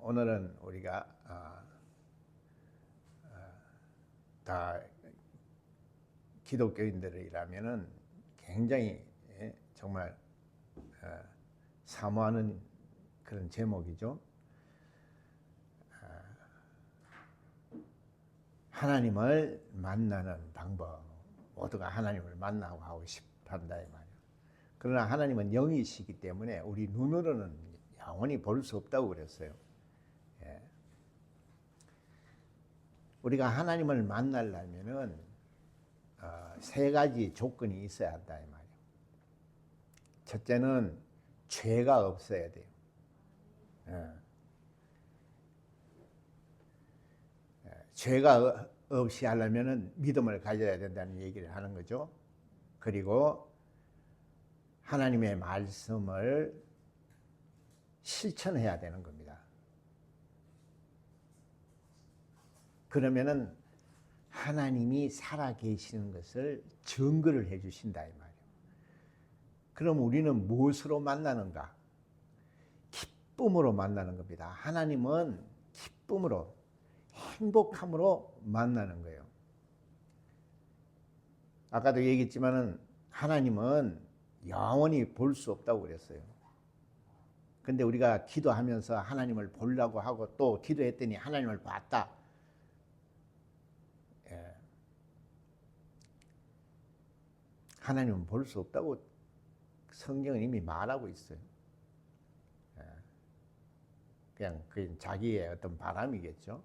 오늘은 우리가 다 기독교인들이라면은 굉장히 정말 사모하는 그런 제목이죠. 하나님을 만나는 방법. 모두가 하나님을 만나고 하고 싶한다 이 말이에요. 그러나 하나님은 영이시기 때문에 우리 눈으로는 영원히 볼 수 없다고 그랬어요. 우리가 하나님을 만나려면은 세 가지 조건이 있어야 한다 이 말이에요. 첫째는 죄가 없어야 돼요. 죄가 없이 하려면은 믿음을 가져야 된다는 얘기를 하는 거죠. 그리고 하나님의 말씀을 실천해야 되는 겁니다. 그러면은 하나님이 살아 계시는 것을 증거를 해 주신다 이 말이에요. 그럼 우리는 무엇으로 만나는가? 기쁨으로 만나는 겁니다. 하나님은 기쁨으로, 행복함으로 만나는 거예요. 아까도 얘기했지만은 하나님은 영원히 볼 수 없다고 그랬어요. 근데 우리가 기도하면서 하나님을 보려고 하고 또 기도했더니 하나님을 봤다. 하나님은 볼 수 없다고 성경은 이미 말하고 있어요. 그냥 그 자기의 어떤 바람이겠죠.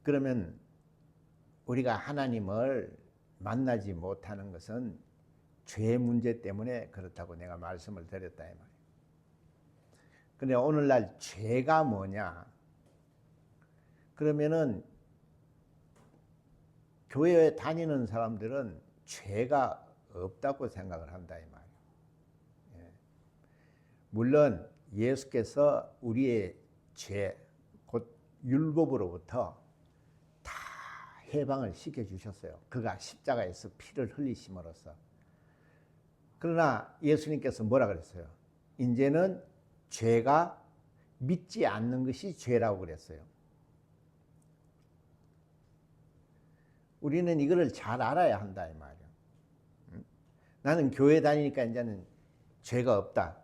그러면 우리가 하나님을 만나지 못하는 것은 죄 문제 때문에 그렇다고 내가 말씀을 드렸다 이 말이에요. 근데 오늘날 죄가 뭐냐? 그러면은 교회에 다니는 사람들은 죄가 없다고 생각을 한다 이 말이에요. 물론 예수께서 우리의 죄, 곧 율법으로부터 다 해방을 시켜주셨어요. 그가 십자가에서 피를 흘리심으로써. 그러나 예수님께서 뭐라 그랬어요? 이제는 죄가 믿지 않는 것이 죄라고 그랬어요. 우리는 이거를 잘 알아야 한다 이 말이에요. 나는 교회 다니니까 이제는 죄가 없다.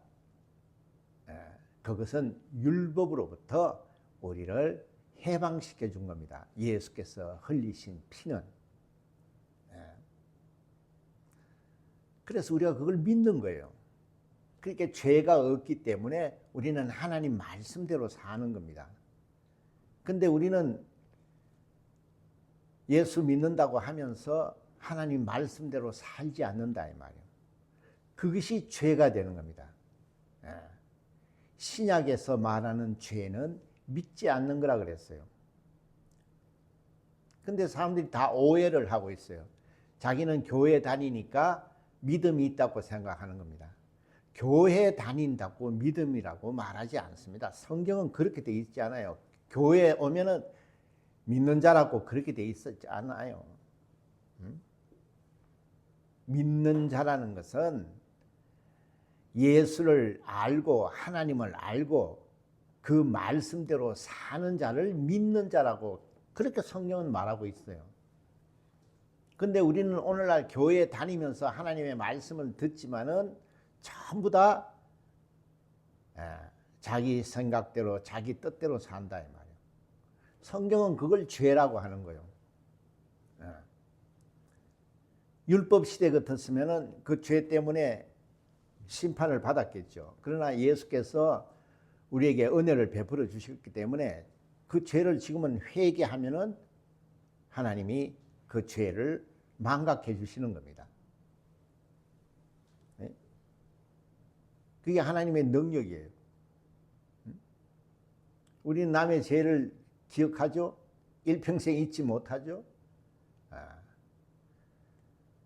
그것은 율법으로부터 우리를 해방시켜 준 겁니다. 예수께서 흘리신 피는. 그래서 우리가 그걸 믿는 거예요. 그러니까 죄가 없기 때문에 우리는 하나님 말씀대로 사는 겁니다. 근데 우리는 예수 믿는다고 하면서 하나님 말씀대로 살지 않는다 이 말이에요. 그것이 죄가 되는 겁니다. 신약에서 말하는 죄는 믿지 않는 거라 그랬어요. 근데 사람들이 다 오해를 하고 있어요. 자기는 교회 다니니까 믿음이 있다고 생각하는 겁니다. 교회 다닌다고 믿음이라고 말하지 않습니다. 성경은 그렇게 돼 있지 않아요. 교회에 오면은 믿는 자라고 그렇게 돼 있었지 않아요. 믿는 자라는 것은 예수를 알고 하나님을 알고 그 말씀대로 사는 자를 믿는 자라고 그렇게 성경은 말하고 있어요. 근데 우리는 오늘날 교회에 다니면서 하나님의 말씀을 듣지만은 전부 다 자기 생각대로 자기 뜻대로 산다 이 말이에요. 성경은 그걸 죄라고 하는 거예요. 율법 시대 같았으면은 그 죄 때문에 심판을 받았겠죠. 그러나 예수께서 우리에게 은혜를 베풀어 주셨기 때문에 그 죄를 지금은 회개하면은 하나님이 그 죄를 망각해 주시는 겁니다. 그게 하나님의 능력이에요. 우리는 남의 죄를 기억하죠? 일평생 잊지 못하죠?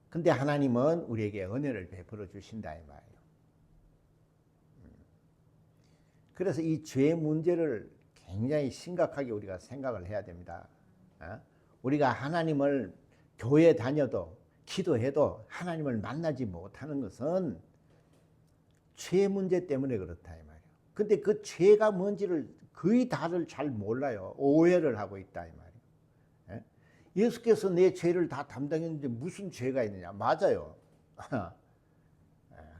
근데 하나님은 우리에게 은혜를 베풀어 주신다 이 말이에요. 그래서 이 죄 문제를 굉장히 심각하게 우리가 생각을 해야 됩니다. 우리가 하나님을 교회 다녀도 기도해도 하나님을 만나지 못하는 것은 죄 문제 때문에 그렇다 이 말이에요. 근데 그 죄가 뭔지를 거의 다들 잘 몰라요. 오해를 하고 있다 이 말이에요. 예? 예수께서 내 죄를 다 담당했는데 무슨 죄가 있느냐? 맞아요.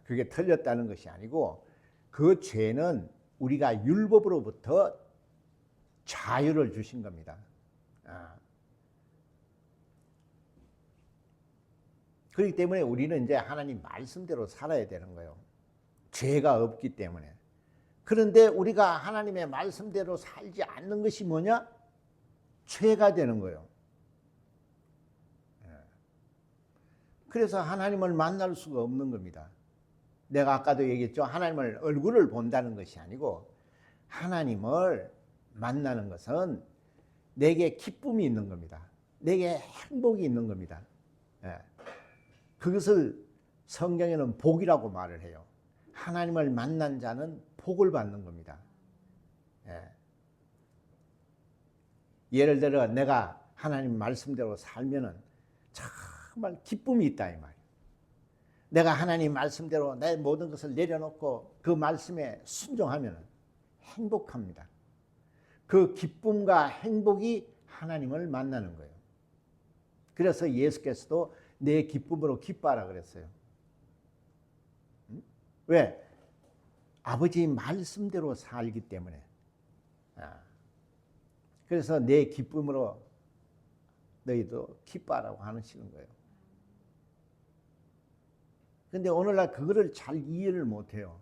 그게 틀렸다는 것이 아니고 그 죄는 우리가 율법으로부터 자유를 주신 겁니다. 그렇기 때문에 우리는 이제 하나님 말씀대로 살아야 되는 거예요. 죄가 없기 때문에. 그런데 우리가 하나님의 말씀대로 살지 않는 것이 뭐냐? 죄가 되는 거예요. 그래서 하나님을 만날 수가 없는 겁니다. 내가 아까도 얘기했죠. 하나님을 얼굴을 본다는 것이 아니고 하나님을 만나는 것은 내게 기쁨이 있는 겁니다. 내게 행복이 있는 겁니다. 그것을 성경에는 복이라고 말을 해요. 하나님을 만난 자는 복을 받는 겁니다. 예를 들어 내가 하나님 말씀대로 살면은 정말 기쁨이 있다 이 말이에요. 내가 하나님 말씀대로 내 모든 것을 내려놓고 그 말씀에 순종하면은 행복합니다. 그 기쁨과 행복이 하나님을 만나는 거예요. 그래서 예수께서도 내 기쁨으로 기뻐하라 그랬어요. 왜? 아버지 말씀대로 살기 때문에. 그래서 내 기쁨으로 너희도 기뻐하라고 하시는 거예요. 근데 오늘날 그거를 잘 이해를 못해요.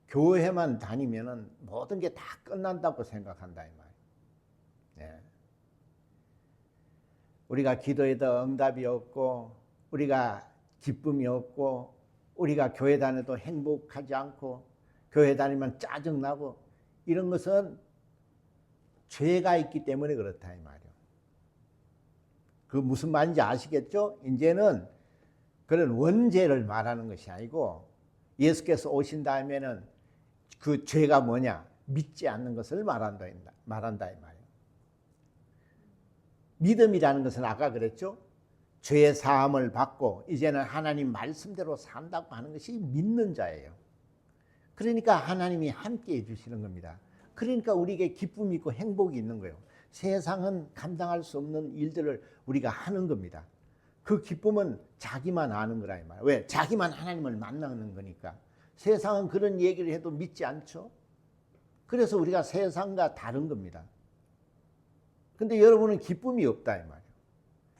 교회만 다니면은 모든 게 다 끝난다고 생각한다 이 말이에요. 우리가 기도해도 응답이 없고 우리가 기쁨이 없고 우리가 교회 다녀도 행복하지 않고 교회 다니면 짜증나고 이런 것은 죄가 있기 때문에 그렇다 이 말이에요. 그 무슨 말인지 아시겠죠? 이제는 그런 원죄를 말하는 것이 아니고 예수께서 오신 다음에는 그 죄가 뭐냐? 믿지 않는 것을 말한다 이 말이에요. 믿음이라는 것은 아까 그랬죠? 죄의 사함을 받고 이제는 하나님 말씀대로 산다고 하는 것이 믿는 자예요. 그러니까 하나님이 함께 해주시는 겁니다. 그러니까 우리에게 기쁨이 있고 행복이 있는 거예요. 세상은 감당할 수 없는 일들을 우리가 하는 겁니다. 그 기쁨은 자기만 아는 거라 이 말이에요. 왜? 자기만 하나님을 만나는 거니까. 세상은 그런 얘기를 해도 믿지 않죠. 그래서 우리가 세상과 다른 겁니다. 근데 여러분은 기쁨이 없다 이 말이에요.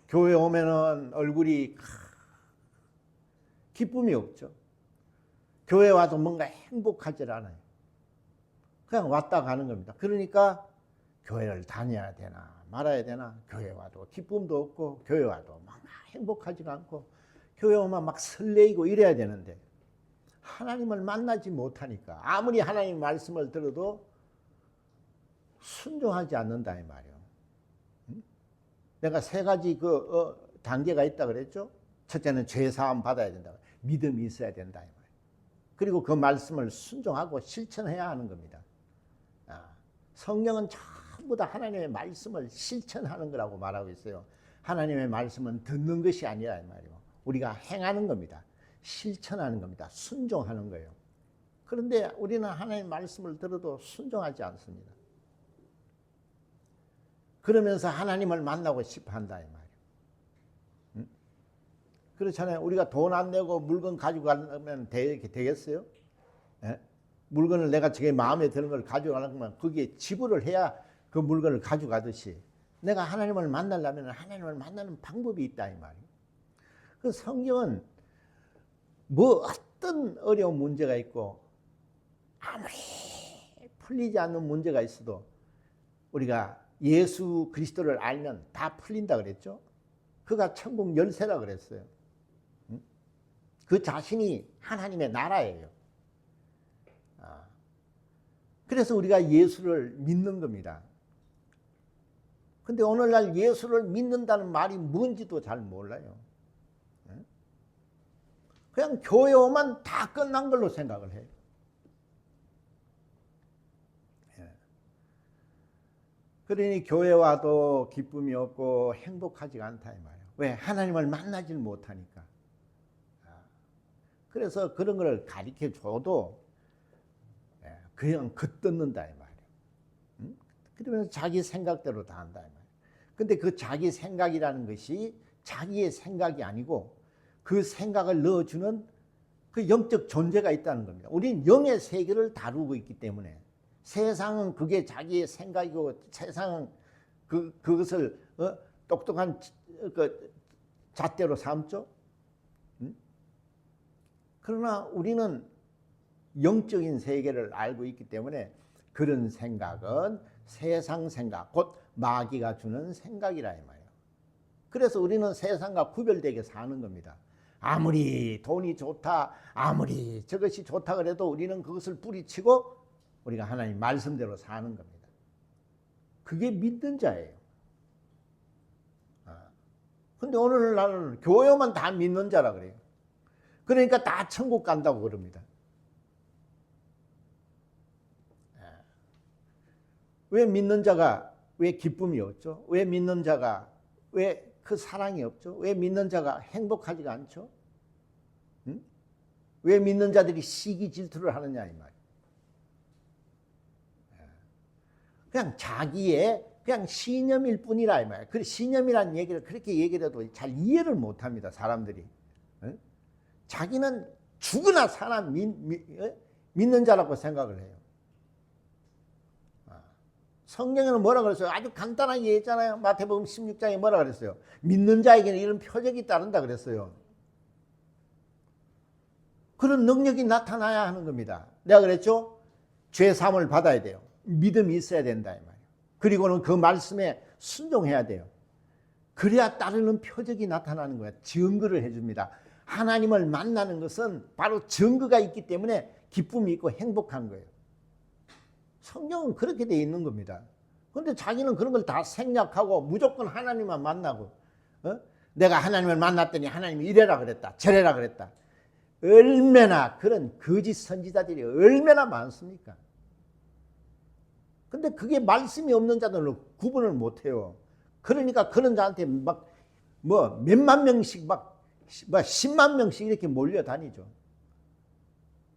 교회 오면은 얼굴이 기쁨이 없죠. 교회 와도 뭔가 행복하지 않아요. 그냥 왔다 가는 겁니다. 그러니까 교회를 다녀야 되나 말아야 되나, 교회 와도 기쁨도 없고 교회 와도 막 행복하지가 않고 교회 오면 막 설레이고 이래야 되는데 하나님을 만나지 못하니까 아무리 하나님 말씀을 들어도 순종하지 않는다 이 말이에요. 내가 세 가지 단계가 있다 그랬죠. 첫째는 죄 사함 받아야 된다. 믿음이 있어야 된다 이 말이에요. 그리고 그 말씀을 순종하고 실천해야 하는 겁니다. 성령은 전부 다 하나님의 말씀을 실천하는 거라고 말하고 있어요. 하나님의 말씀은 듣는 것이 아니라 이 말이에요. 우리가 행하는 겁니다. 실천하는 겁니다. 순종하는 거예요. 그런데 우리는 하나님의 말씀을 들어도 순종하지 않습니다. 그러면서 하나님을 만나고 싶어 한다 이 말이에요. 그렇잖아요. 우리가 돈 안 내고 물건 가지고 가면 되겠어요? 예? 물건을 내가 제 마음에 드는 걸 가져가려면 거기에 지불을 해야 그 물건을 가져가듯이 내가 하나님을 만나려면 하나님을 만나는 방법이 있다 이 말이에요. 그 성경은 뭐 어떤 어려운 문제가 있고 아무리 풀리지 않는 문제가 있어도 우리가 예수 그리스도를 알면 다 풀린다 그랬죠. 그가 천국 열쇠라 그랬어요. 그 자신이 하나님의 나라예요. 그래서 우리가 예수를 믿는 겁니다. 근데 오늘날 예수를 믿는다는 말이 뭔지도 잘 몰라요. 그냥 교회 오면 다 끝난 걸로 생각을 해요. 그러니 교회 와도 기쁨이 없고 행복하지가 않다 이 말이에요. 왜? 하나님을 만나질 못하니까. 그래서 그런 걸 가르쳐 줘도 그냥 겉듣는다 이 말이에요. 응? 그러면서 자기 생각대로 다 한다 이 말이에요. 근데 그 자기 생각이라는 것이 자기의 생각이 아니고 그 생각을 넣어주는 그 영적 존재가 있다는 겁니다. 우리는 영의 세계를 다루고 있기 때문에 세상은 그게 자기의 생각이고 세상은 그것을 똑똑한 그 잣대로 삼죠. 응? 그러나 우리는 영적인 세계를 알고 있기 때문에 그런 생각은 세상 생각, 곧 마귀가 주는 생각이라 이 말이에요. 그래서 우리는 세상과 구별되게 사는 겁니다. 아무리 돈이 좋다, 아무리 저것이 좋다 그래도 우리는 그것을 뿌리치고 우리가 하나님 말씀대로 사는 겁니다. 그게 믿는 자예요. 근데 오늘날은 교회만 다 믿는 자라 그래요. 그러니까 다 천국 간다고 그럽니다. 왜 믿는 자가 왜 기쁨이 없죠? 왜 믿는 자가 왜 그 사랑이 없죠? 왜 믿는 자가 행복하지가 않죠? 응? 왜 믿는 자들이 시기 질투를 하느냐 이 말이에요. 그냥 자기의 그냥 신념일 뿐이라 이 말이에요. 그 신념이라는 얘기를 그렇게 얘기를 해도 잘 이해를 못합니다. 사람들이. 응? 자기는 죽으나 사나 믿는 자라고 생각을 해요. 성경에는 뭐라 그랬어요? 아주 간단하게 얘기했잖아요. 마태복음 16장에 뭐라 그랬어요? 믿는 자에게는 이런 표적이 따른다 그랬어요. 그런 능력이 나타나야 하는 겁니다. 내가 그랬죠? 죄 사함을 받아야 돼요. 믿음이 있어야 된다 이 말이에요. 그리고는 그 말씀에 순종해야 돼요. 그래야 따르는 표적이 나타나는 거예요. 증거를 해줍니다. 하나님을 만나는 것은 바로 증거가 있기 때문에 기쁨이 있고 행복한 거예요. 성경은 그렇게 돼 있는 겁니다. 그런데 자기는 그런 걸 다 생략하고 무조건 하나님만 만나고 내가 하나님을 만났더니 하나님이 이래라 그랬다 저래라 그랬다. 얼마나 그런 거짓 선지자들이 얼마나 많습니까? 근데 그게 말씀이 없는 자들로 구분을 못해요. 그러니까 그런 자한테 막 몇만 명씩 막 10만 명씩 이렇게 몰려다니죠.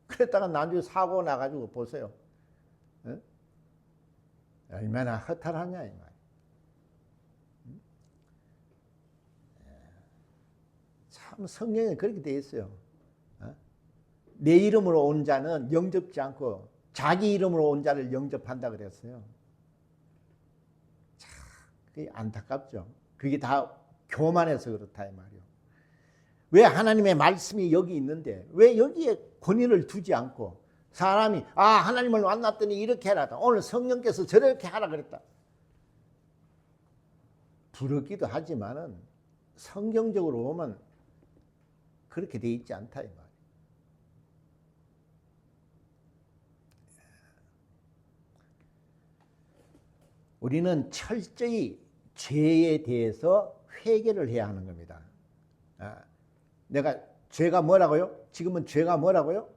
그랬다가 나중에 사고 나가지고 보세요. 얼마나 허탈하냐 이 말이에요. 참 성경에 그렇게 되어 있어요. 내 이름으로 온 자는 영접지 않고 자기 이름으로 온 자를 영접한다 그랬어요. 참 그게 안타깝죠. 그게 다 교만해서 그렇다 이 말이에요. 왜 하나님의 말씀이 여기 있는데 왜 여기에 권위를 두지 않고 사람이 하나님을 만났더니 이렇게 해라. 오늘 성령께서 저렇게 하라 그랬다. 부럽기도 하지만은 성경적으로 보면 그렇게 돼 있지 않다 이 말이에요. 우리는 철저히 죄에 대해서 회개를 해야 하는 겁니다. 내가 죄가 뭐라고요? 지금은 죄가 뭐라고요?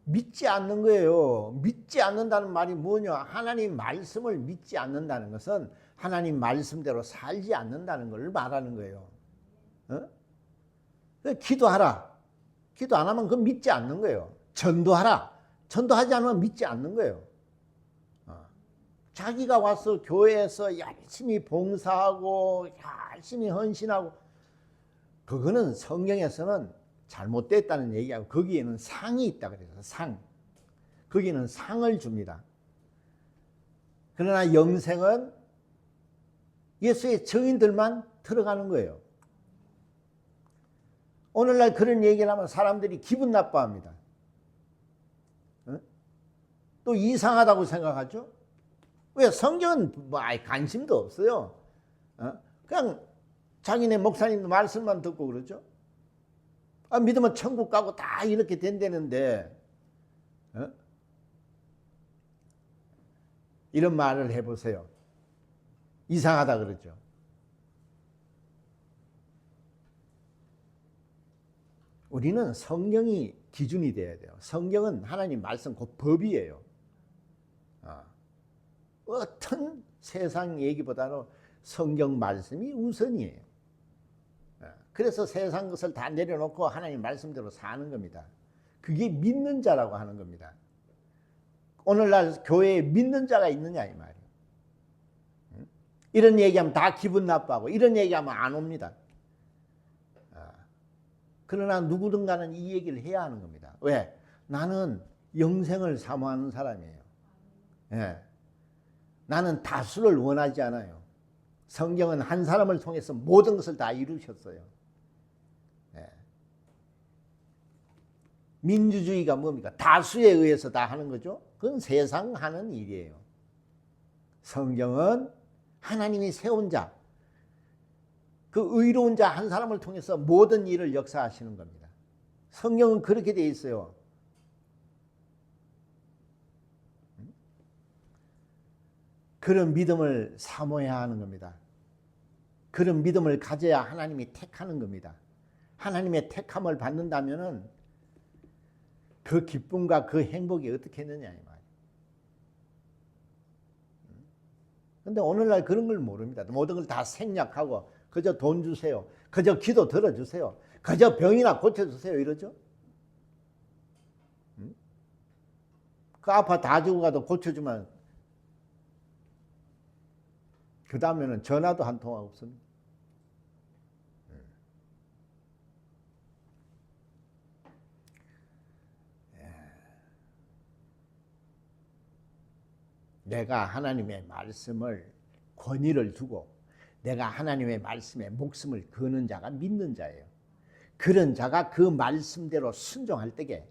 믿지 않는 거예요. 믿지 않는다는 말이 뭐냐? 하나님 말씀을 믿지 않는다는 것은 하나님 말씀대로 살지 않는다는 걸 말하는 거예요. 기도하라. 기도 안 하면 그건 믿지 않는 거예요. 전도하라. 전도하지 않으면 믿지 않는 거예요. 자기가 와서 교회에서 열심히 봉사하고 열심히 헌신하고 그거는 성경에서는 잘못됐다는 얘기하고 거기에는 상이 있다 그래서 상. 거기는 상을 줍니다. 그러나 영생은 예수의 증인들만 들어가는 거예요. 오늘날 그런 얘기를 하면 사람들이 기분 나빠합니다. 또 이상하다고 생각하죠. 왜? 성경은 관심도 없어요. 그냥 자기네 목사님 말씀만 듣고 그러죠. 믿으면 천국 가고 다 이렇게 된다는데 이런 말을 해보세요. 이상하다 그러죠. 우리는 성경이 기준이 돼야 돼요. 성경은 하나님 말씀 곧 법이에요. 어떤 세상 얘기보다는 성경 말씀이 우선이에요. 그래서 세상 것을 다 내려놓고 하나님 말씀대로 사는 겁니다. 그게 믿는 자라고 하는 겁니다. 오늘날 교회에 믿는 자가 있느냐 이 말이에요. 이런 얘기하면 다 기분 나빠하고 이런 얘기하면 안 옵니다. 그러나 누구든가는 이 얘기를 해야 하는 겁니다. 왜? 나는 영생을 사모하는 사람이에요. 예. 나는 다수를 원하지 않아요. 성경은 한 사람을 통해서 모든 것을 다 이루셨어요. 예. 민주주의가 뭡니까? 다수에 의해서 다 하는 거죠. 그건 세상 하는 일이에요. 성경은 하나님이 세운 자, 그 의로운 자 한 사람을 통해서 모든 일을 역사하시는 겁니다. 성경은 그렇게 되어 있어요. 그런 믿음을 사모해야 하는 겁니다. 그런 믿음을 가져야 하나님이 택하는 겁니다. 하나님의 택함을 받는다면은 그 기쁨과 그 행복이 어떻게 했느냐 이 말이에요. 근데 오늘날 그런 걸 모릅니다. 모든 걸 다 생략하고 그저 돈 주세요. 그저 기도 들어주세요. 그저 병이나 고쳐주세요. 이러죠. 그 아파 다 죽어가도 고쳐주면 그 다음에는 전화도 한 통화 없습니다. 내가 하나님의 말씀을 권위를 두고 내가 하나님의 말씀에 목숨을 거는 자가 믿는 자예요. 그런 자가 그 말씀대로 순종할 때에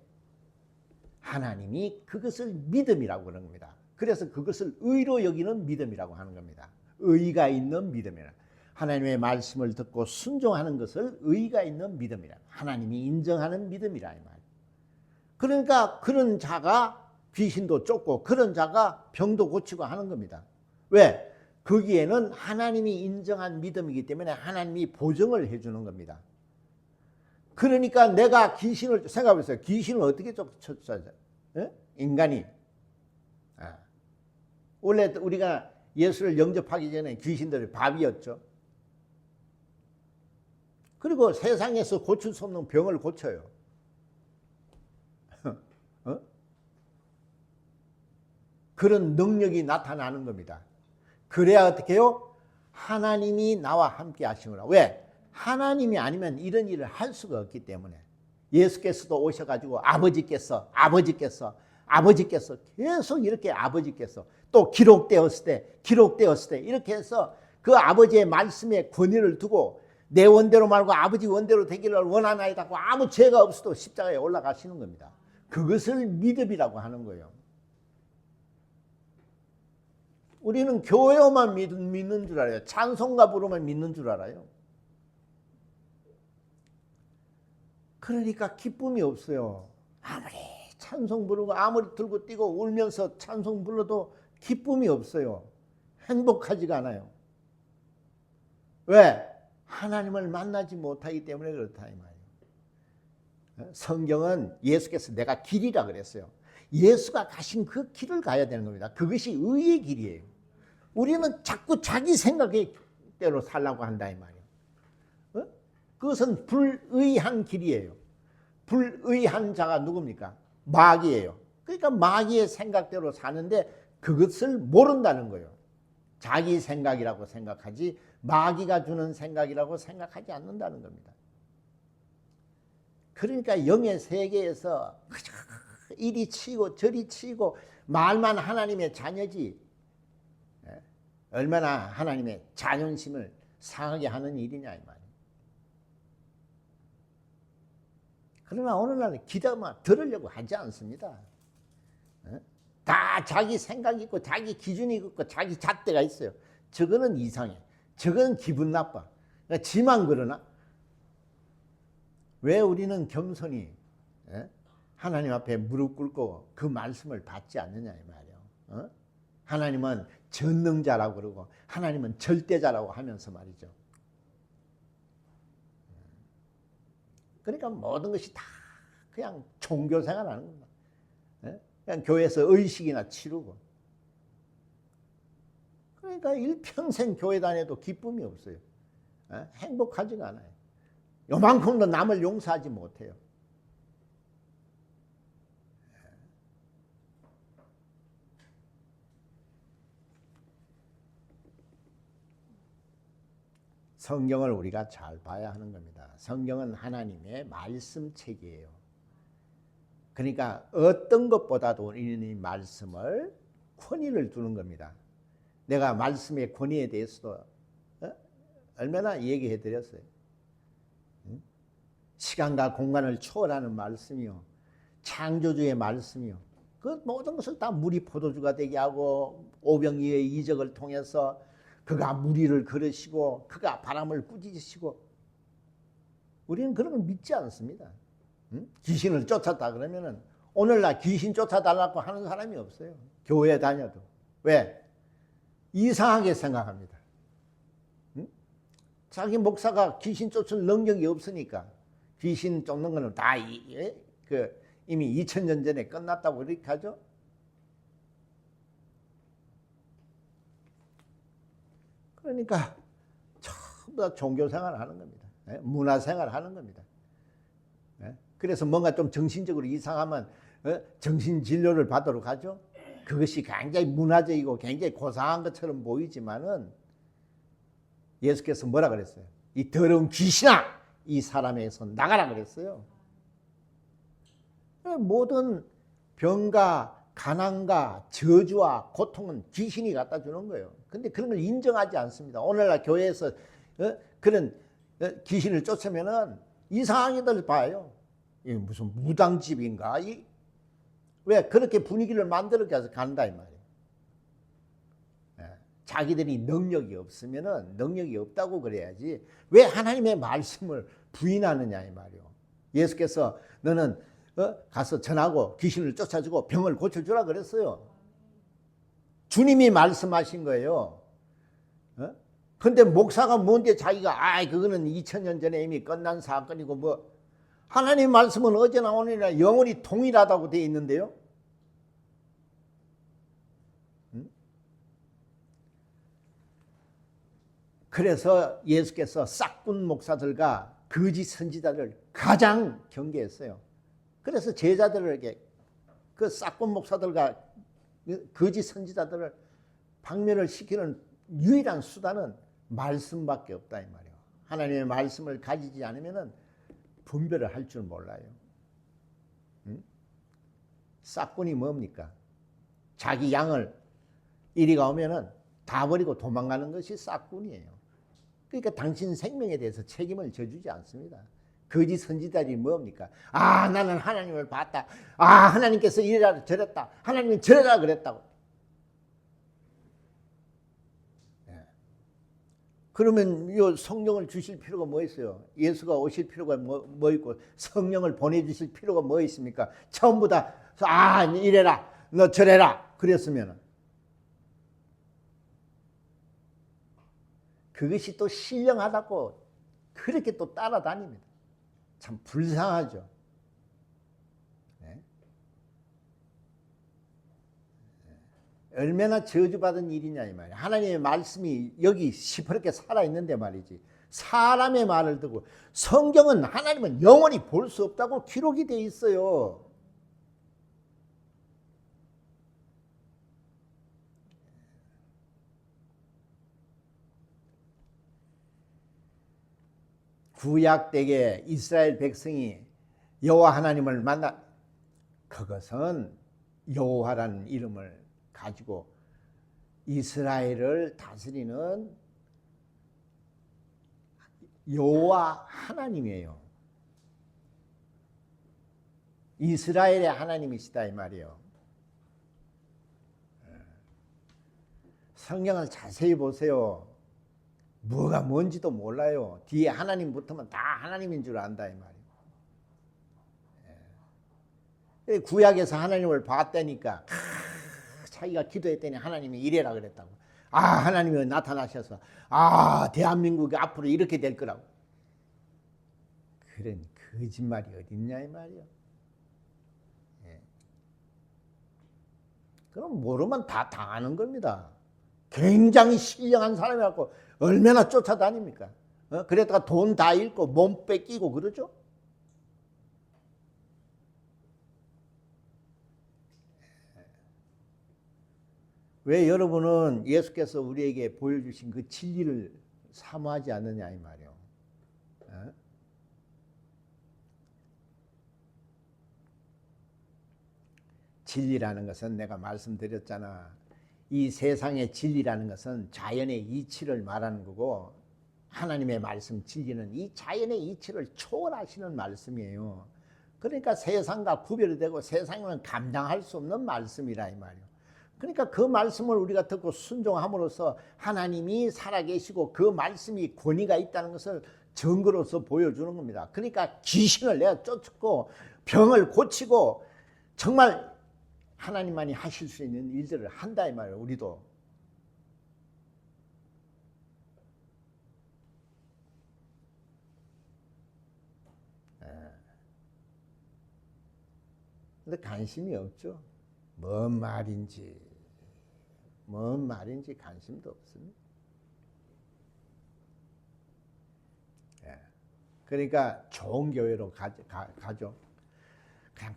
하나님이 그것을 믿음이라고 그러는 겁니다. 그래서 그것을 의로 여기는 믿음이라고 하는 겁니다. 의가 있는 믿음이라. 하나님의 말씀을 듣고 순종하는 것을 의가 있는 믿음이라. 하나님이 인정하는 믿음이라 이 말. 그러니까 그런 자가 귀신도 쫓고 그런 자가 병도 고치고 하는 겁니다. 왜? 거기에는 하나님이 인정한 믿음이기 때문에 하나님이 보증을 해주는 겁니다. 그러니까 내가 귀신을 생각해보세요. 귀신을 어떻게 쫓아요? 인간이. 원래 우리가 예수를 영접하기 전에 귀신들이 밥이었죠. 그리고 세상에서 고칠 수 없는 병을 고쳐요. 그런 능력이 나타나는 겁니다. 그래야 어떻게 해요? 하나님이 나와 함께 하시구나. 왜? 하나님이 아니면 이런 일을 할 수가 없기 때문에. 예수께서도 오셔가지고 아버지께서 계속 이렇게 아버지께서 또 기록되었을 때 이렇게 해서 그 아버지의 말씀에 권위를 두고 내 원대로 말고 아버지 원대로 되기를 원하나이다 하고 아무 죄가 없어도 십자가에 올라가시는 겁니다. 그것을 믿음이라고 하는 거예요. 우리는 교회만 믿는 줄 알아요. 찬송가 부르면 믿는 줄 알아요. 그러니까 기쁨이 없어요. 아무리 찬송 부르고 아무리 들고 뛰고 울면서 찬송 불러도 기쁨이 없어요. 행복하지가 않아요. 왜? 하나님을 만나지 못하기 때문에 그렇다 이 말이에요. 성경은 예수께서 내가 길이라 그랬어요. 예수가 가신 그 길을 가야 되는 겁니다. 그것이 의의 길이에요. 우리는 자꾸 자기 생각대로 살라고 한다 이 말이에요. 그것은 불의한 길이에요. 불의한 자가 누굽니까? 마귀예요. 그러니까 마귀의 생각대로 사는데 그것을 모른다는 거예요. 자기 생각이라고 생각하지 마귀가 주는 생각이라고 생각하지 않는다는 겁니다. 그러니까 영의 세계에서 이리 치고 저리 치고 말만 하나님의 자녀지 얼마나 하나님의 자존심을 상하게 하는 일이냐 이 말이에요. 그러나 오늘날은 기도만 들으려고 하지 않습니다. 다 자기 생각이 있고 자기 기준이 있고 자기 잣대가 있어요. 저거는 이상해. 저거는 기분 나빠. 그러니까 지만 그러나 왜 우리는 겸손히 하나님 앞에 무릎 꿇고 그 말씀을 받지 않느냐 이 말이에요. 하나님은 전능자라고 그러고 하나님은 절대자라고 하면서 말이죠. 그러니까 모든 것이 다 그냥 종교생활 하는 겁니다. 그냥 교회에서 의식이나 치르고. 그러니까 일평생 교회 다녀도 기쁨이 없어요. 행복하지가 않아요. 요만큼도 남을 용서하지 못해요. 성경을 우리가 잘 봐야 하는 겁니다. 성경은 하나님의 말씀책이에요. 그러니까 어떤 것보다도 우리는 이 말씀을 권위를 두는 겁니다. 내가 말씀의 권위에 대해서도 얼마나 얘기해 드렸어요. 시간과 공간을 초월하는 말씀이요, 창조주의 말씀이요, 그 모든 것을 다 물이 포도주가 되게 하고 오병이의 이적을 통해서 그가 무리를 걸으시고 그가 바람을 꾸짖으시고, 우리는 그런 걸 믿지 않습니다. 귀신을 쫓았다 그러면은 오늘날 귀신 쫓아달라고 하는 사람이 없어요. 교회 다녀도. 왜? 이상하게 생각합니다. 자기 목사가 귀신 쫓을 능력이 없으니까 귀신 쫓는 거는 다 이미 2000년 전에 끝났다고 이렇게 하죠. 그러니까 전부 다 종교생활을 하는 겁니다. 문화생활을 하는 겁니다. 그래서 뭔가 좀 정신적으로 이상하면 정신진료를 받으러 가죠. 그것이 굉장히 문화적이고 굉장히 고상한 것처럼 보이지만은 예수께서 뭐라 그랬어요? 이 더러운 귀신아, 이 사람에서 나가라 그랬어요. 모든 병과 가난과 저주와 고통은 귀신이 갖다 주는 거예요. 근데 그런 걸 인정하지 않습니다. 오늘날 교회에서 그런 귀신을 쫓으면은 이상하게들 봐요. 이게 무슨 무당집인가? 왜 그렇게 분위기를 만들게 해서 간다 이 말이에요. 자기들이 능력이 없으면은 능력이 없다고 그래야지 왜 하나님의 말씀을 부인하느냐 이 말이에요. 예수께서 너는 가서 전하고 귀신을 쫓아주고 병을 고쳐주라 그랬어요. 주님이 말씀하신 거예요. 근데 목사가 뭔데 자기가 그거는 2000년 전에 이미 끝난 사건이고 뭐, 하나님 말씀은 어제나 오늘이나 영원히 동일하다고 되어 있는데요. 그래서 예수께서 싹군 목사들과 거짓 선지자를 가장 경계했어요. 그래서 제자들에게 그 싹군 목사들과 거짓 선지자들을 박멸을 시키는 유일한 수단은 말씀밖에 없다 이 말이에요. 하나님의 말씀을 가지지 않으면은 분별을 할 줄 몰라요. 싹군이 뭡니까? 자기 양을 이리가 오면은 다 버리고 도망가는 것이 싹군이에요. 그러니까 당신 생명에 대해서 책임을 져주지 않습니다. 거짓 선지자들이 뭡니까? 나는 하나님을 봤다. 하나님께서 이래라 저랬다. 하나님은 저래라 그랬다고. 그러면 이 성령을 주실 필요가 뭐 있어요? 예수가 오실 필요가 뭐 있고 성령을 보내주실 필요가 뭐 있습니까? 전부 다 이래라 너 저래라 그랬으면 그것이 또 신령하다고 그렇게 또 따라다닙니다. 참 불쌍하죠. 얼마나 저주받은 일이냐 이 말이야. 하나님의 말씀이 여기 시퍼렇게 살아있는데 말이지. 사람의 말을 듣고, 성경은 하나님은 영원히 볼 수 없다고 기록이 돼 있어요. 구약 때에 이스라엘 백성이 여호와 하나님을 만나, 그것은 여호와라는 이름을 가지고 이스라엘을 다스리는 여호와 하나님이에요. 이스라엘의 하나님이시다 이 말이에요. 성경을 자세히 보세요. 뭐가 뭔지도 몰라요. 뒤에 하나님 붙으면 다 하나님인 줄 안다 이 말이에요. 구약에서 하나님을 봤다니까 자기가 기도했더니 하나님이 이래라 그랬다고. 하나님이 나타나셔서 대한민국이 앞으로 이렇게 될 거라고. 그런 거짓말이 어딨냐 이 말이에요. 그럼 모르면 다 당하는 겁니다. 굉장히 신령한 사람이라고 얼마나 쫓아다닙니까? 그랬다가 돈 다 잃고 몸 뺏기고 그러죠. 왜 여러분은 예수께서 우리에게 보여주신 그 진리를 사모하지 않느냐 이 말이요. 어? 진리라는 것은 내가 말씀드렸잖아. 이 세상의 진리라는 것은 자연의 이치를 말하는 거고, 하나님의 말씀 진리는 이 자연의 이치를 초월하시는 말씀이에요. 그러니까 세상과 구별이 되고 세상은 감당할 수 없는 말씀이라 이 말이에요. 그러니까 그 말씀을 우리가 듣고 순종함으로써 하나님이 살아계시고 그 말씀이 권위가 있다는 것을 증거로서 보여주는 겁니다. 그러니까 귀신을 내가 쫓고 병을 고치고 정말 하나님만이 하실 수 있는 일들을 한다 이 말이에요. 우리도. 근데 관심이 없죠. 뭔 말인지 관심도 없습니다. 그러니까 좋은 교회로 가죠. 그냥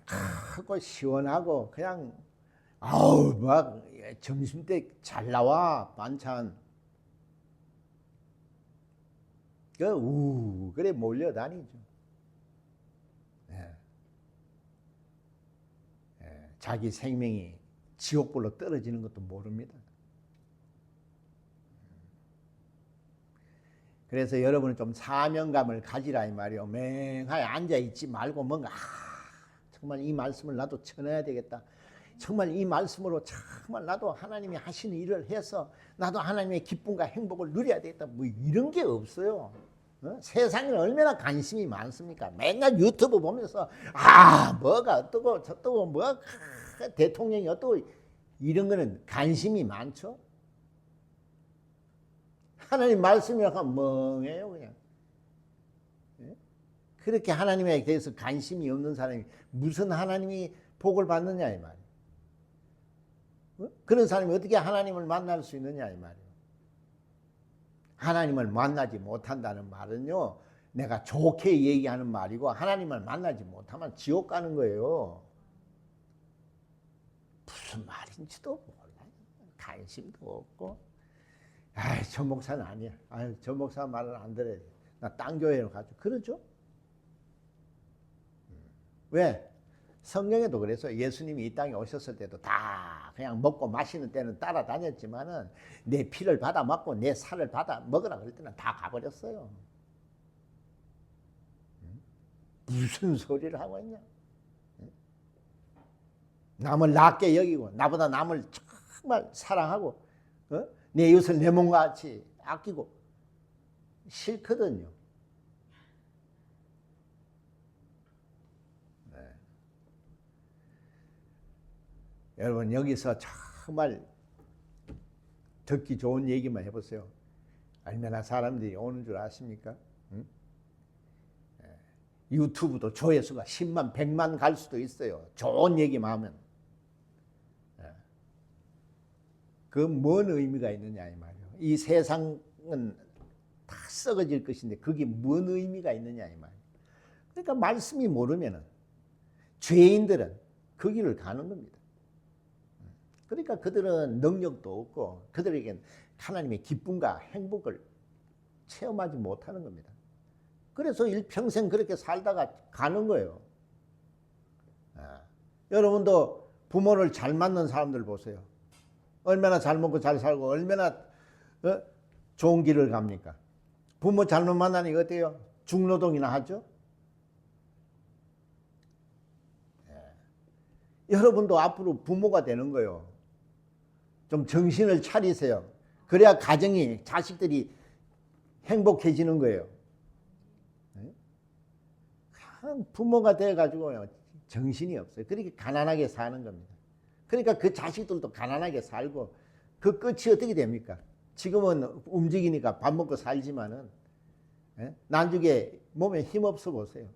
크고 시원하고 그냥 아우 막 점심때 잘 나와 반찬 그래 몰려다니죠. 자기 생명이 지옥불로 떨어지는 것도 모릅니다. 그래서 여러분은 좀 사명감을 가지라 이 말이요. 맹하게 앉아있지 말고 뭔가 정말 이 말씀을 나도 전해야 되겠다. 정말 이 말씀으로 정말 나도 하나님이 하시는 일을 해서 나도 하나님의 기쁨과 행복을 누려야 되겠다. 뭐 이런 게 없어요. 세상에 얼마나 관심이 많습니까? 맨날 유튜브 보면서 뭐가 어떠고 저떠고 뭐가 대통령이 어떠고 이런 거는 관심이 많죠. 하나님 말씀이라고 하면 멍해요 그냥. 그렇게 하나님에 대해서 관심이 없는 사람이 무슨 하나님이 복을 받느냐 이 말이에요. 그런 사람이 어떻게 하나님을 만날 수 있느냐 이 말이에요. 하나님을 만나지 못한다는 말은요, 내가 좋게 얘기하는 말이고 하나님을 만나지 못하면 지옥 가는 거예요. 무슨 말인지도 몰라요. 관심도 없고. 저 목사는 아니야. 저 목사 말은 안 들어야 돼. 나 딴 교회로 가죠. 그러죠? 왜? 성경에도 그래서 예수님이 이 땅에 오셨을 때도 다 그냥 먹고 마시는 때는 따라다녔지만은 내 피를 받아 먹고 내 살을 받아 먹으라 그럴 때는 다 가버렸어요. 무슨 소리를 하고 있냐? 남을 낮게 여기고 나보다 남을 정말 사랑하고 내 이웃을 내 몸과 같이 아끼고 싫거든요. 여러분 여기서 정말 듣기 좋은 얘기만 해보세요. 얼마나 사람들이 오는 줄 아십니까? 응? 유튜브도 조회수가 10만, 100만 갈 수도 있어요. 좋은 얘기만 하면. 그 뭔 의미가 있느냐 이 말이에요. 이 세상은 다 썩어질 것인데 그게 뭔 의미가 있느냐 이 말이에요. 그러니까 말씀이 모르면은 죄인들은 그 길을 가는 겁니다. 그러니까 그들은 능력도 없고 그들에겐 하나님의 기쁨과 행복을 체험하지 못하는 겁니다. 그래서 일평생 그렇게 살다가 가는 거예요. 여러분도 부모를 잘 맞는 사람들 보세요. 얼마나 잘 먹고 잘 살고 얼마나 좋은 길을 갑니까? 부모 잘못 만나니까 어때요? 중노동이나 하죠? 여러분도 앞으로 부모가 되는 거예요. 좀 정신을 차리세요. 그래야 가정이, 자식들이 행복해지는 거예요. 부모가 돼가지고 정신이 없어요. 그렇게 가난하게 사는 겁니다. 그러니까 그 자식들도 가난하게 살고 그 끝이 어떻게 됩니까? 지금은 움직이니까 밥 먹고 살지만은 나중에 몸에 힘없어 보세요.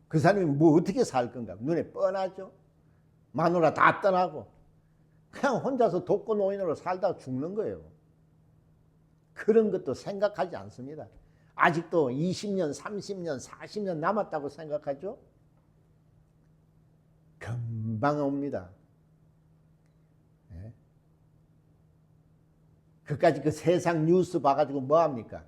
그 사람이 뭐 어떻게 살 건가? 눈에 뻔하죠. 마누라 다 떠나고 그냥 혼자서 독거노인으로 살다가 죽는 거예요. 그런 것도 생각하지 않습니다. 아직도 20년, 30년, 40년 남았다고 생각하죠? 금방 옵니다. 그까지 그 세상 뉴스 봐가지고 뭐합니까?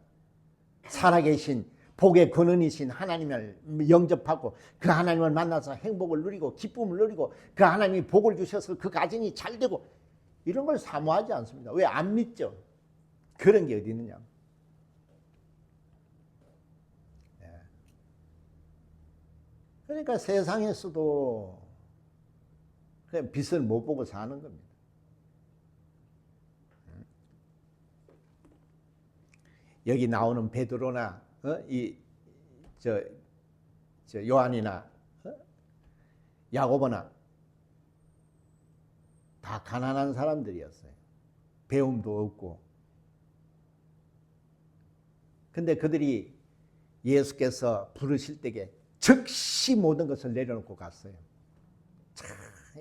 살아계신 복의 근원이신 하나님을 영접하고 그 하나님을 만나서 행복을 누리고 기쁨을 누리고 그 하나님이 복을 주셔서 그 가정이 잘 되고 이런 걸 사모하지 않습니다. 왜? 안 믿죠. 그런 게 어디 있느냐. 그러니까 세상에서도 그냥 빛을 못 보고 사는 겁니다. 여기 나오는 베드로나 요한이나 야고보나 다 가난한 사람들이었어요. 배움도 없고. 근데 그들이 예수께서 부르실 때에 즉시 모든 것을 내려놓고 갔어요. 참,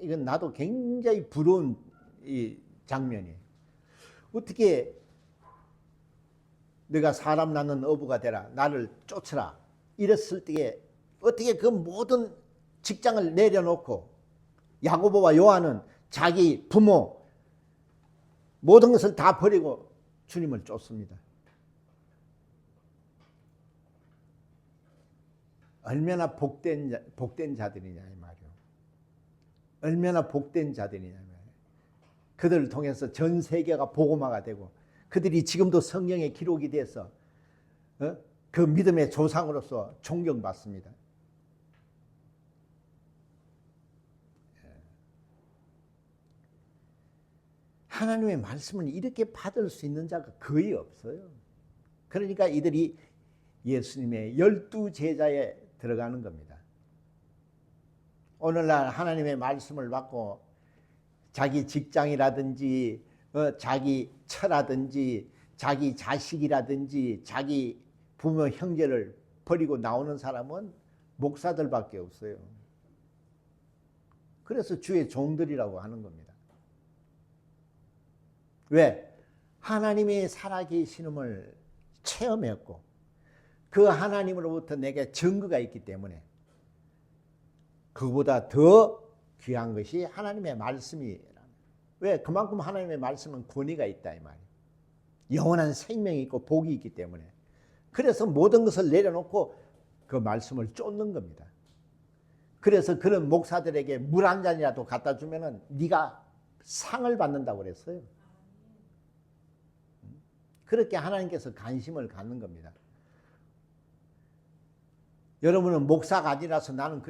이건 나도 굉장히 부러운 이 장면이에요. 어떻게 네가 사람 낳는 어부가 되라, 나를 쫓으라 이랬을 때에 어떻게 그 모든 직장을 내려놓고 야고보와 요한은 자기 부모 모든 것을 다 버리고 주님을 쫓습니다. 얼마나 복된 자들이냐 이 말이요. 얼마나 복된 자들이냐 이 말이요. 그들을 통해서 전 세계가 복음화가 되고 그들이 지금도 성경에 기록이 돼서 그 믿음의 조상으로서 존경받습니다. 하나님의 말씀을 이렇게 받을 수 있는 자가 거의 없어요. 그러니까 이들이 예수님의 12제자에 들어가는 겁니다. 오늘날 하나님의 말씀을 받고 자기 직장이라든지 자기 처라든지 자기 자식이라든지 자기 부모 형제를 버리고 나오는 사람은 목사들밖에 없어요. 그래서 주의 종들이라고 하는 겁니다. 왜? 하나님이 살아계시음을 체험했고 그 하나님으로부터 내게 증거가 있기 때문에 그보다 더 귀한 것이 하나님의 말씀이에요. 왜? 그만큼 하나님의 말씀은 권위가 있다 이 말이에요. 영원한 생명이 있고 복이 있기 때문에. 그래서 모든 것을 내려놓고 그 말씀을 쫓는 겁니다. 그래서 그런 목사들에게 물 한 잔이라도 갖다 주면은 네가 상을 받는다고 그랬어요. 그렇게 하나님께서 관심을 갖는 겁니다. 여러분은 목사가 아니라서 나는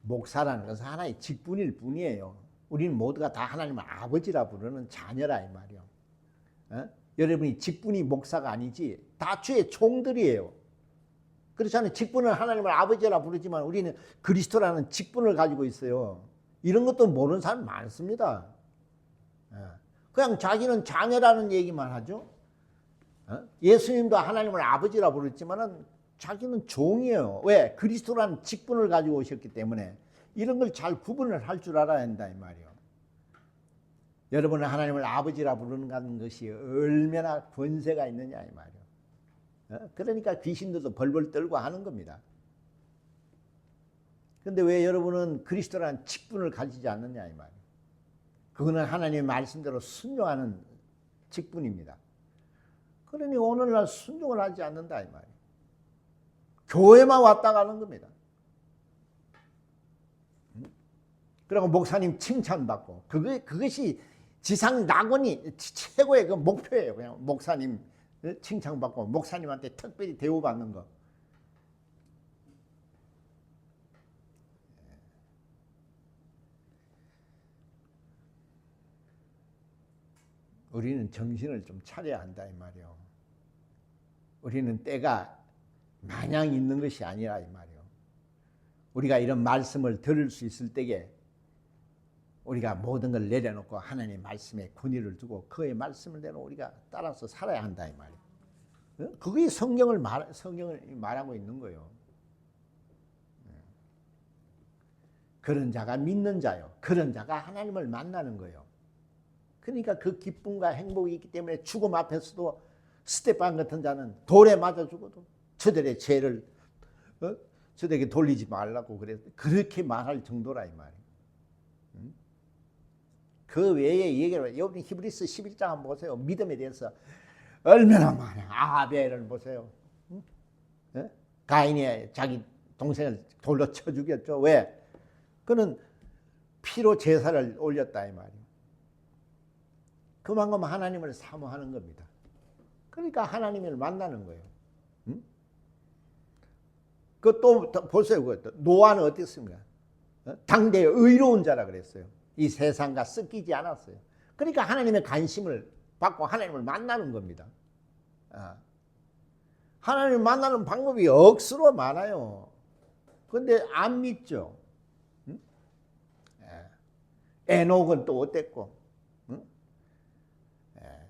목사라는 것은 하나의 직분일 뿐이에요. 우리는 모두가 다 하나님을 아버지라 부르는 자녀라 이 말이요. 여러분이 직분이 목사가 아니지 다 주의 종들이에요. 그렇잖아요. 직분을 하나님을 아버지라 부르지만 우리는 그리스도라는 직분을 가지고 있어요. 이런 것도 모르는 사람 많습니다. 그냥 자기는 자녀라는 얘기만 하죠. 예수님도 하나님을 아버지라 부르지만은 자기는 종이에요. 왜? 그리스도라는 직분을 가지고 오셨기 때문에 이런 걸 잘 구분을 할 줄 알아야 한다 이 말이에요. 여러분은 하나님을 아버지라 부르는 것이 얼마나 권세가 있느냐 이 말이에요. 그러니까 귀신들도 벌벌 떨고 하는 겁니다. 그런데 왜 여러분은 그리스도라는 직분을 가지지 않느냐 이 말이에요. 그거는 하나님의 말씀대로 순종하는 직분입니다. 그러니 오늘날 순종을 하지 않는다 이 말이에요. 교회만 왔다 가는 겁니다. 그리고 목사님 칭찬받고 그것이 지상 낙원이 최고의 그 목표예요. 그냥 목사님 칭찬받고 목사님한테 특별히 대우받는 거. 우리는 정신을 좀 차려야 한다 이 말이에요. 우리는 때가 마냥 있는 것이 아니라 이 말이에요. 우리가 이런 말씀을 들을 수 있을 때에 우리가 모든 걸 내려놓고 하나님의 말씀에 권위를 두고 그의 말씀을 대로 우리가 따라서 살아야 한다 이 말이에요. 그게 성경을 말하고 있는 거예요. 그런 자가 믿는 자요. 그런 자가 하나님을 만나는 거예요. 그러니까 그 기쁨과 행복이 있기 때문에 죽음 앞에서도 스테판 같은 자는 돌에 맞아 죽어도 저들의 죄를 저들에게 돌리지 말라고 그렇게 말할 정도라 이 말이에요. 그 외에 얘기를 여러분 히브리서 11장 한번 보세요. 믿음에 대해서 얼마나 많아. 아벨을 보세요. 가인이 자기 동생을 돌로 쳐 죽였죠. 왜? 그는 피로 제사를 올렸다 이 말이에요. 그만큼 하나님을 사모하는 겁니다. 그러니까 하나님을 만나는 거예요. 응? 그또 보세요. 노아는 어땠습니까? 당대의 의로운 자라 그랬어요. 이 세상과 섞이지 않았어요. 그러니까 하나님의 관심을 받고 하나님을 만나는 겁니다. 하나님을 만나는 방법이 억수로 많아요. 그런데 안 믿죠. 응? 에녹은 또 어땠고, 응?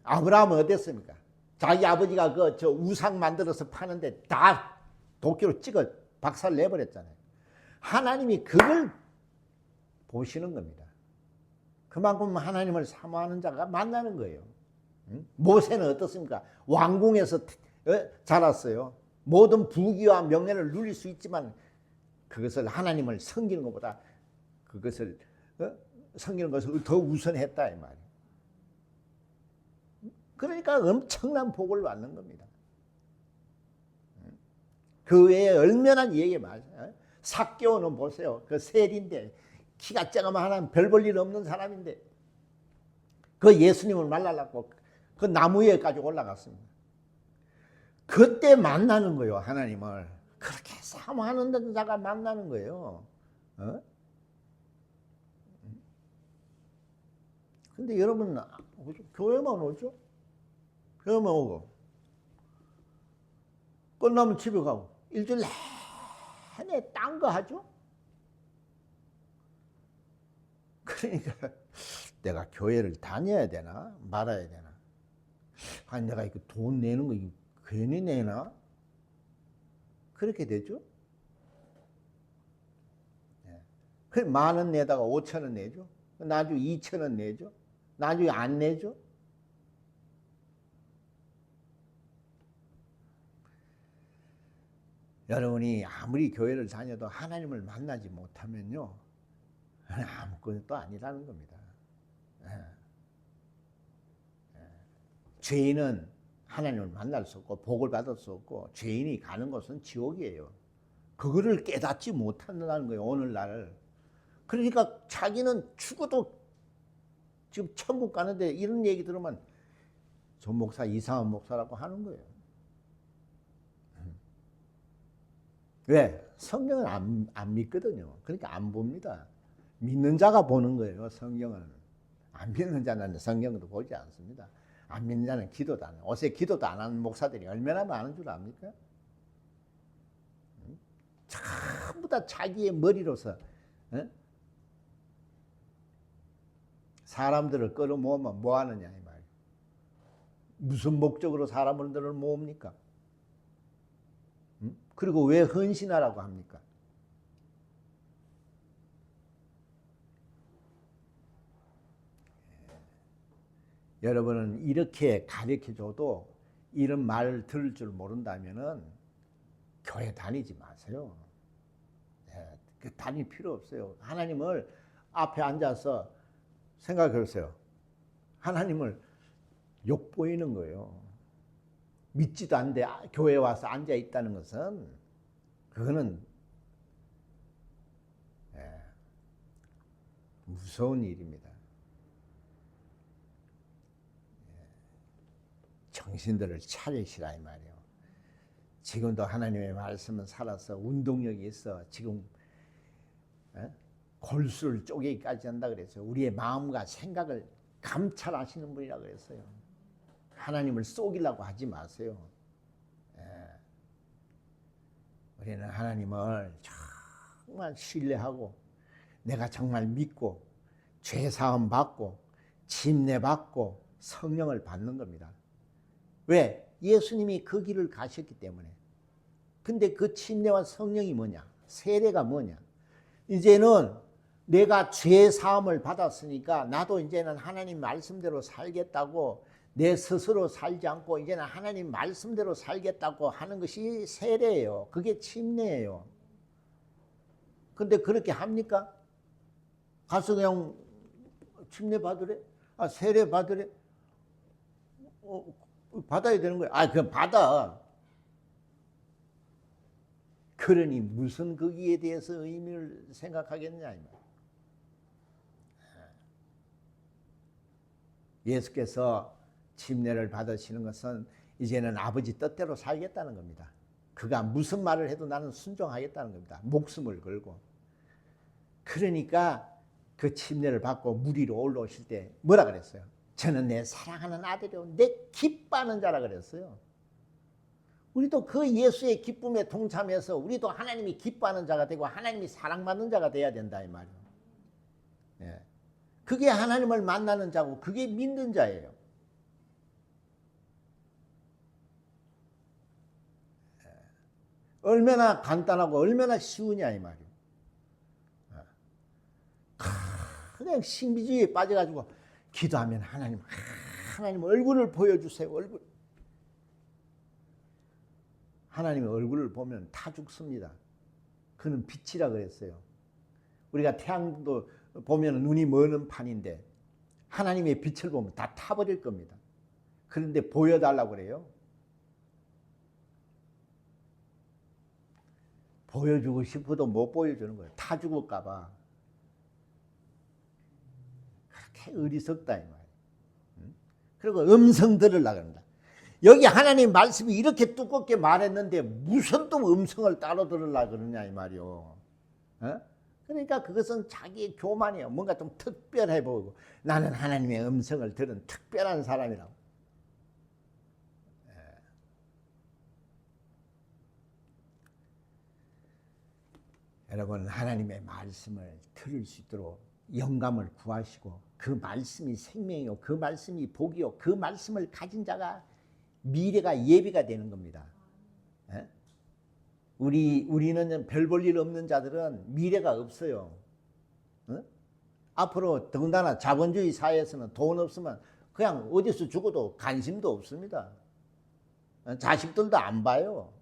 아브라함은 어땠습니까? 자기 아버지가 저 우상 만들어서 파는데 다 도끼로 찍어 박살 내버렸잖아요. 하나님이 그걸 보시는 겁니다. 그만큼 하나님을 사모하는 자가 만나는 거예요. 응? 모세는 어떻습니까? 왕궁에서 자랐어요. 모든 부귀와 명예를 누릴 수 있지만 그것을 하나님을 섬기는 것보다 그것을 섬기는 것을 더 우선했다 이 말이에요. 그러니까 엄청난 복을 받는 겁니다. 그 외에 얼마나 얘기 많아요. 삭개오는 보세요. 그 셀인데 키가 쬐그마한 별 볼 일 없는 사람인데 그 예수님을 만나려고 그 나무 위에까지 올라갔습니다. 그때 만나는 거예요. 하나님을 그렇게 사모하는 자가 만나는 거예요. 근데 여러분 교회만 오죠? 교회만 오고 끝나면 집에 가고 일주일 내내 딴 거 하죠? 그러니까 내가 교회를 다녀야 되나 말아야 되나? 아니 내가 이거 돈 내는 거 이거 괜히 내나? 그렇게 되죠? 그 10,000원 내다가 5,000원 내죠? 나중에 2,000원 내죠? 나중에 안 내죠? 여러분이 아무리 교회를 다녀도 하나님을 만나지 못하면요 아무것도 아니라는 겁니다. 죄인은 하나님을 만날 수 없고 복을 받을 수 없고 죄인이 가는 곳은 지옥이에요. 그거를 깨닫지 못한다는 거예요. 오늘날. 그러니까 자기는 죽어도 지금 천국 가는데 이런 얘기 들으면 저 목사 이상한 목사라고 하는 거예요. 왜? 성경을 안 믿거든요. 그러니까 안 봅니다. 믿는 자가 보는 거예요. 성경은. 안 믿는 자는 성경도 보지 않습니다. 안 믿는 자는 기도도 안 해요. 요새 기도도 안 하는 목사들이 얼마나 많은 줄 압니까? 전부 다 자기의 머리로서 사람들을 끌어모으면 뭐 하느냐 이 말이에요. 무슨 목적으로 사람들을 모읍니까? 그리고 왜 헌신하라고 합니까? 여러분은 이렇게 가르쳐줘도 이런 말을 들을 줄 모른다면은 교회 다니지 마세요. 다닐 필요 없어요. 하나님을 앞에 앉아서 생각해 보세요. 하나님을 욕보이는 거예요. 믿지도 않는데 교회에 와서 앉아 있다는 것은 그거는 무서운 일입니다. 정신들을 차리시라 이 말이에요. 지금도 하나님의 말씀은 살아서 운동력이 있어. 지금 골수를 쪼개기까지 한다 그랬어요. 우리의 마음과 생각을 감찰하시는 분이라고 그랬어요. 하나님을 속이려고 하지 마세요. 우리는 하나님을 정말 신뢰하고 내가 정말 믿고 죄사함 받고 침례 받고 성령을 받는 겁니다. 왜? 예수님이 그 길을 가셨기 때문에. 근데 그 침례와 성령이 뭐냐? 세례가 뭐냐? 이제는 내가 죄 사함을 받았으니까 나도 이제는 하나님 말씀대로 살겠다고 내 스스로 살지 않고 이제는 하나님 말씀대로 살겠다고 하는 것이 세례예요. 그게 침례예요. 근데 그렇게 합니까? 가서 그냥 침례 받으래? 세례 받으래? 받아야 되는 거야. 그럼 받아. 그러니 무슨 거기에 대해서 의미를 생각하겠냐 이 말이에요. 예수께서 침례를 받으시는 것은 이제는 아버지 뜻대로 살겠다는 겁니다. 그가 무슨 말을 해도 나는 순종하겠다는 겁니다. 목숨을 걸고. 그러니까 그 침례를 받고 물 위로 올라오실 때 뭐라 그랬어요? 저는 내 사랑하는 아들이요 내 기뻐하는 자라 그랬어요. 우리도 그 예수의 기쁨에 동참해서 우리도 하나님이 기뻐하는 자가 되고 하나님이 사랑받는 자가 돼야 된다 이 말이에요. 예. 그게 하나님을 만나는 자고 그게 믿는 자예요. 얼마나 간단하고 얼마나 쉬우냐 이 말이에요. 그냥 신비주의에 빠져가지고 기도하면 하나님 얼굴을 보여주세요. 하나님의 얼굴을 보면 타 죽습니다. 그는 빛이라 그랬어요. 우리가 태양도 보면 눈이 머는 판인데 하나님의 빛을 보면 다 타버릴 겁니다. 그런데 보여달라고 그래요. 보여주고 싶어도 못 보여주는 거예요. 타 죽을까 봐. 그렇게 어리석다 이 말이에요. 그리고 음성 들으려고 합니다. 여기 하나님 말씀이 이렇게 두껍게 말했는데 무슨 또 음성을 따로 들으려고 그러냐 이 말이요. 그러니까 그것은 자기의 교만이에요. 뭔가 좀 특별해 보이고 나는 하나님의 음성을 들은 특별한 사람이라고. 여러분 하나님의 말씀을 들을 수 있도록 영감을 구하시고 그 말씀이 생명이요 그 말씀이 복이요 그 말씀을 가진 자가 미래가 예비가 되는 겁니다. 우리는 별 볼 일 없는 자들은 미래가 없어요. 앞으로 더군다나 자본주의 사회에서는 돈 없으면 그냥 어디서 죽어도 관심도 없습니다. 자식들도 안 봐요.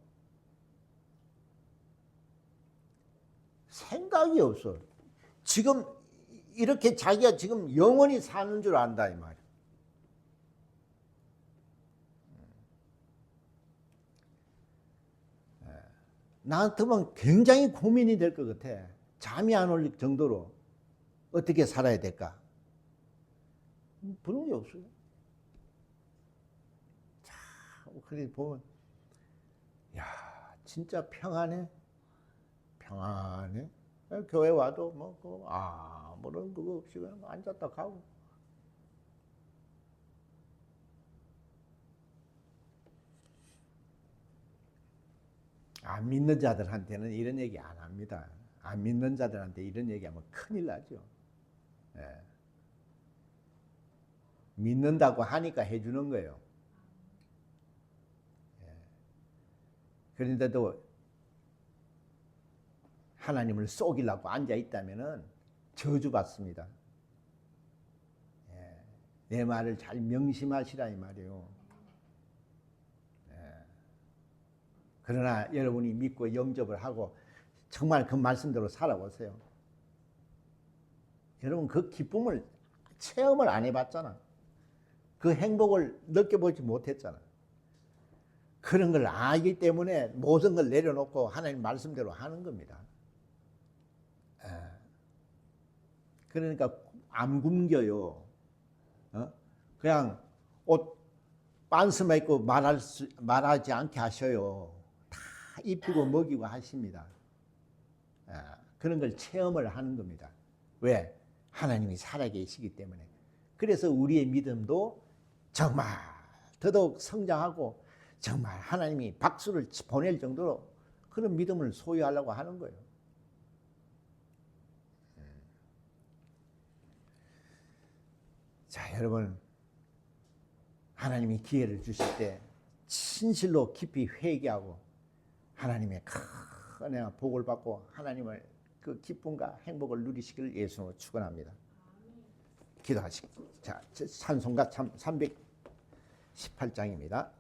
생각이 없어. 지금 이렇게 자기가 지금 영원히 사는 줄 안다 이 말이야. 나한테는 굉장히 고민이 될 것 같아. 잠이 안 올 정도로 어떻게 살아야 될까? 그런 게 없어요. 자, 그래 보면 야 진짜 평안해. 평안해. 교회 와도 뭐 아무런 그거 없이 그냥 앉았다 가고. 안 믿는 자들한테는 이런 얘기 안 합니다. 안 믿는 자들한테 이런 얘기하면 큰일 나죠. 예. 믿는다고 하니까 해주는 거예요. 예. 그런데도 하나님을 속이려고 앉아 있다면은 저주받습니다. 예. 내 말을 잘 명심하시라 이 말이에요. 그러나 여러분이 믿고 영접을 하고 정말 그 말씀대로 살아보세요. 여러분 그 기쁨을 체험을 안 해봤잖아. 그 행복을 느껴보지 못했잖아. 그런 걸 알기 때문에 모든 걸 내려놓고 하나님 말씀대로 하는 겁니다. 그러니까 안 굶겨요. 그냥 옷 빤스만 입고 말하지 않게 하셔요. 입히고 먹이고 하십니다. 그런 걸 체험을 하는 겁니다. 왜? 하나님이 살아계시기 때문에. 그래서 우리의 믿음도 정말 더더욱 성장하고 정말 하나님이 박수를 보낼 정도로 그런 믿음을 소유하려고 하는 거예요. 자, 여러분 하나님이 기회를 주실 때 진실로 깊이 회개하고 하나님의 큰 은혜와 복을 받고 하나님의 그 기쁨과 행복을 누리시기를 예수로 축원합니다. 기도하시고 자, 찬송가 318장입니다.